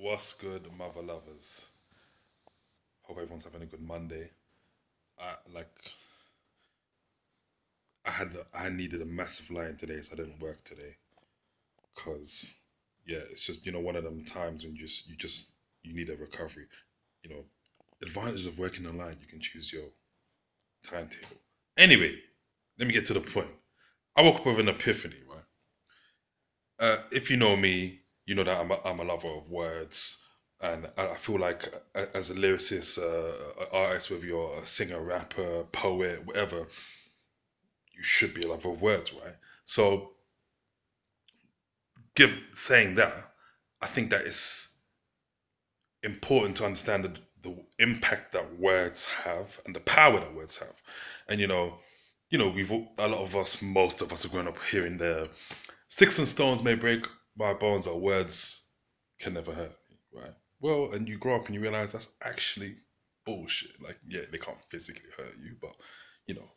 What's good, mother lovers? Hope everyone's having a good Monday. I like I had needed a massive line today, so I didn't work today. Cause yeah, it's just one of them times when you need a recovery. You know, advantages of working online, you can choose your timetable. Anyway, let me get to the point. I woke up with an epiphany, right? If you know me, you know that I'm a lover of words, and I feel like as a lyricist, artist, whether you're a singer, rapper, poet, whatever, you should be a lover of words, right? So, give saying that, I think that it's important to understand the impact that words have and the power that words have, and we've a lot of us, most of us, have grown up hearing the sticks and stones may break my bones, but words can never hurt me, right? Well, and you grow up and you realize that's actually bullshit. Like, yeah, they can't physically hurt you, but you know,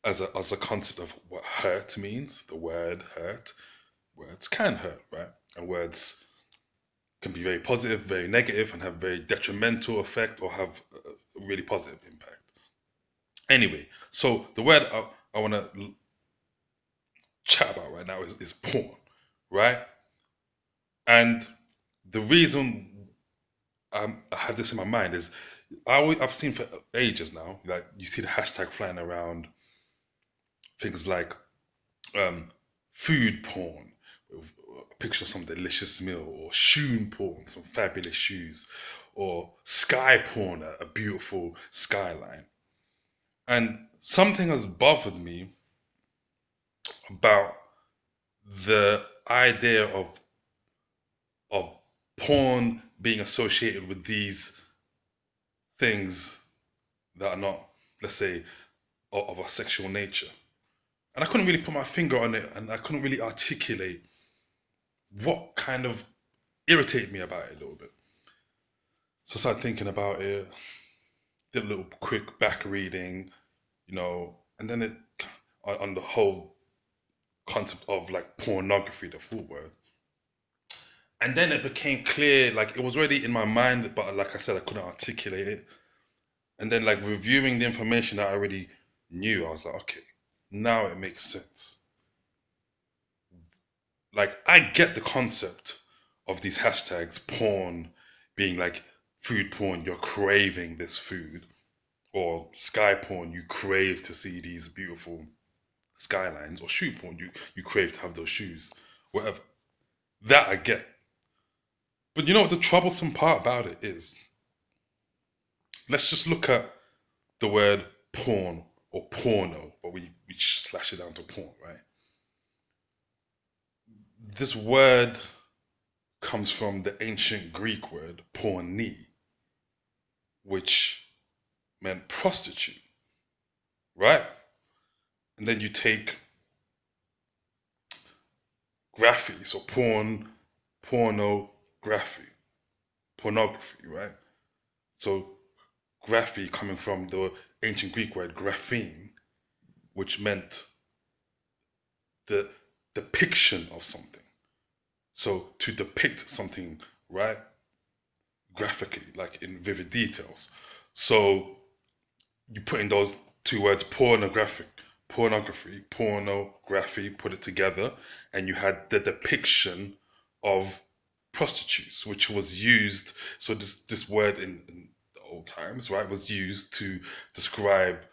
as a concept of what hurt means, the word hurt, words can hurt, right? And words can be very positive, very negative, and have very detrimental effect, or have a really positive impact. Anyway, so the word I want to chat about right now is porn, right? And the reason I had this in my mind is I've seen for ages now, like you see the hashtag flying around, things like um, food porn, with a picture of some delicious meal, or shoe porn, some fabulous shoes, or sky porn, a beautiful skyline. And something has bothered me about the idea of porn being associated with these things that are not, let's say, of a sexual nature. And I couldn't really put my finger on it, and I couldn't really articulate what kind of irritated me about it a little bit. So I started thinking about it, did a little quick back reading, and then it on the whole concept of like pornography, the full word. And then it became clear, like it was already in my mind, but like I said, I couldn't articulate it. And then like reviewing the information that I already knew, I was like, okay, now it makes sense. Like I get the concept of these hashtags, porn being like food porn, you're craving this food, or sky porn, you crave to see these beautiful skylines, or shoe porn, you crave to have those shoes, whatever. That I get. But you know what the troublesome part about it is? Let's just look at the word porn or porno, but we slash it down to porn, right? This word comes from the ancient Greek word porni, which meant prostitute, right? And then you take graphy, so pornography, pornography, right? So graphy coming from the ancient Greek word grapheme, which meant the depiction of something. So to depict something, right, graphically, like in vivid details. So you put in those two words, pornography, put it together, and you had the depiction of prostitutes, which was used. So this word in the old times, right, was used to describe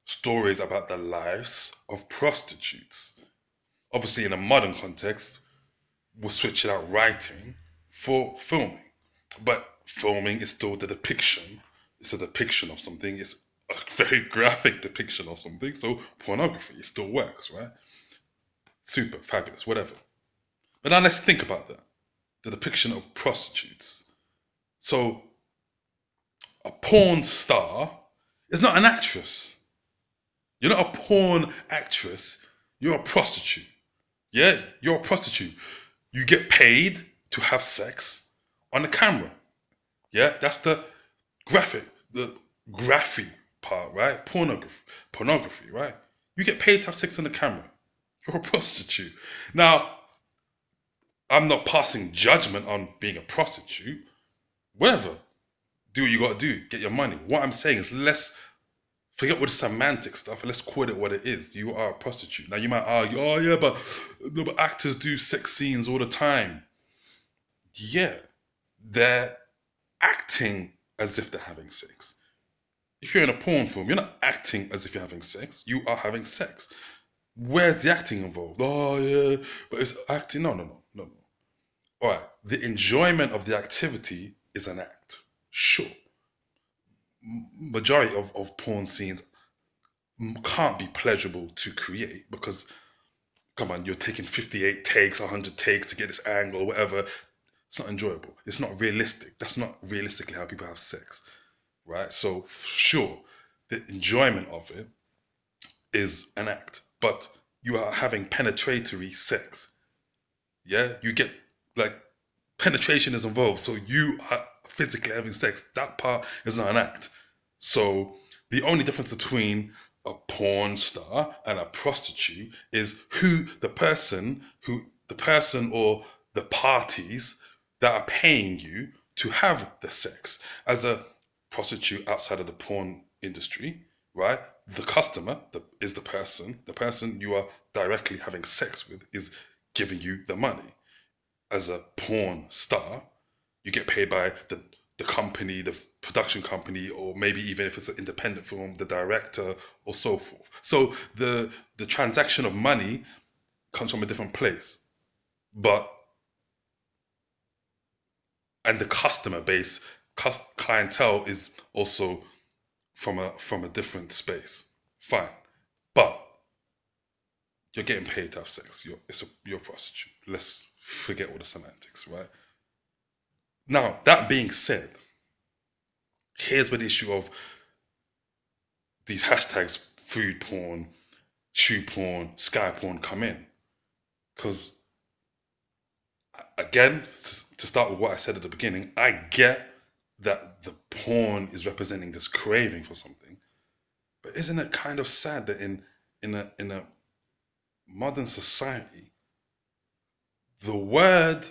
stories about the lives of prostitutes. Obviously, in a modern context, we're switching out writing for filming, but filming is still the depiction. It's a depiction of something. It's a very graphic depiction of something. So pornography, it still works, right? Super fabulous, whatever. But now let's think about that. The depiction of prostitutes. So a porn star is not an actress. You're not a porn actress. You're a prostitute. Yeah, you're a prostitute. You get paid to have sex on the camera. Yeah, that's the graphy part, right? Pornography, right? You get paid to have sex on the camera. You're a prostitute. Now, I'm not passing judgment on being a prostitute. whatever. Do what you got to do. Get your money. What I'm saying is, let's forget all the semantic stuff and let's call it what it is. You are a prostitute. Now you might argue, oh yeah, but no, but actors do sex scenes all the time. Yeah, they're acting as if they're having sex. If you're in a porn film, you're not acting as if you're having sex. You are having sex. Where's the acting involved? Oh yeah, but it's acting. No, no, no, no, no. All right. The enjoyment of the activity is an act. Sure. Majority of porn scenes can't be pleasurable to create because, come on, you're taking 58 takes, 100 takes to get this angle, whatever. It's not enjoyable. It's not realistic. That's not realistically how people have sex, right? So, sure, the enjoyment of it is an act, but you are having penetratory sex. Yeah, you get like penetration is involved, so you are physically having sex. That part is not an act. So the only difference between a porn star and a prostitute is the person or the parties that are paying you to have the sex. As a prostitute outside of the porn industry, right? The customer is the person you are directly having sex with is giving you the money. As a porn star, you get paid by the company, the production company, or maybe even if it's an independent film, the director, or so forth. So the transaction of money comes from a different place, but and the customer base, clientele is also from a different space. Fine, but you're getting paid to have sex. You're a prostitute. Let's forget all the semantics, right? Now that being said, here's where the issue of these hashtags food porn, shoe porn, sky porn come in. Because, again, to start with what I said at the beginning, I get that the porn is representing this craving for something. But isn't it kind of sad that in a modern society, the word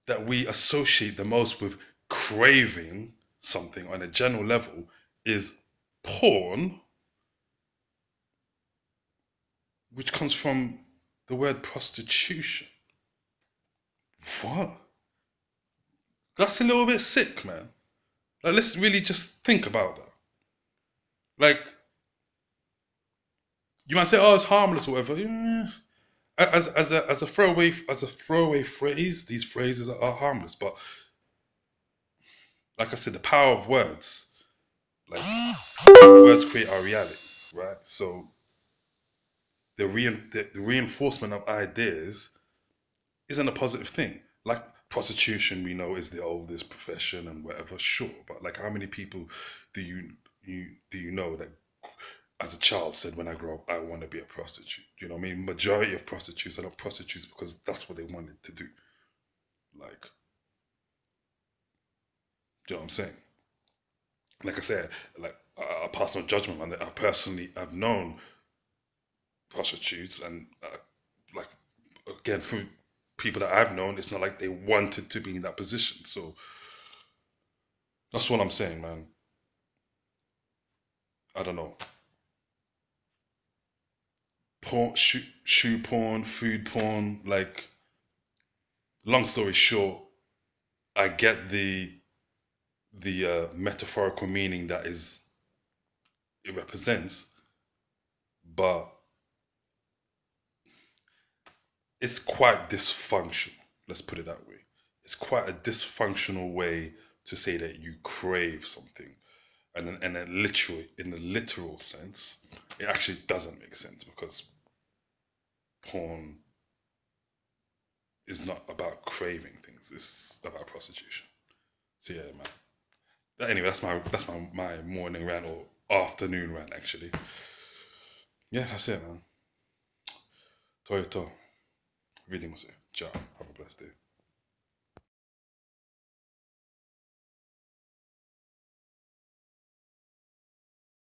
that we associate the most with craving something on a general level is porn, which comes from the word prostitution. What? That's a little bit sick, man. Like, let's really just think about that. Like, you might say, "Oh, it's harmless," or whatever. Yeah. As a throwaway phrase, these phrases are harmless. But like I said, the power of words, like words create our reality, right? So the reinforcement of ideas isn't a positive thing. Like prostitution, we know is the oldest profession and whatever. Sure, but like, how many people do you know that as a child said, when I grow up, I want to be a prostitute? You know what I mean? Majority of prostitutes are not prostitutes because that's what they wanted to do. Like, you know what I'm saying? Like I said, like a personal judgment on it. I've known prostitutes and like again through people that I've known, it's not like they wanted to be in that position. So that's what I'm saying, man. I don't know. Porn, shoe porn, food porn. Like, long story short, I get the metaphorical meaning that is it represents, but it's quite dysfunctional. Let's put it that way. It's quite a dysfunctional way to say that you crave something, and then literally, in the literal sense, it actually doesn't make sense because porn is not about craving things. It's about prostitution. So yeah, man. Anyway, my morning rant or afternoon rant actually. Yeah, that's it, man. Toyoto. Really must say. Ciao. Have a blessed day.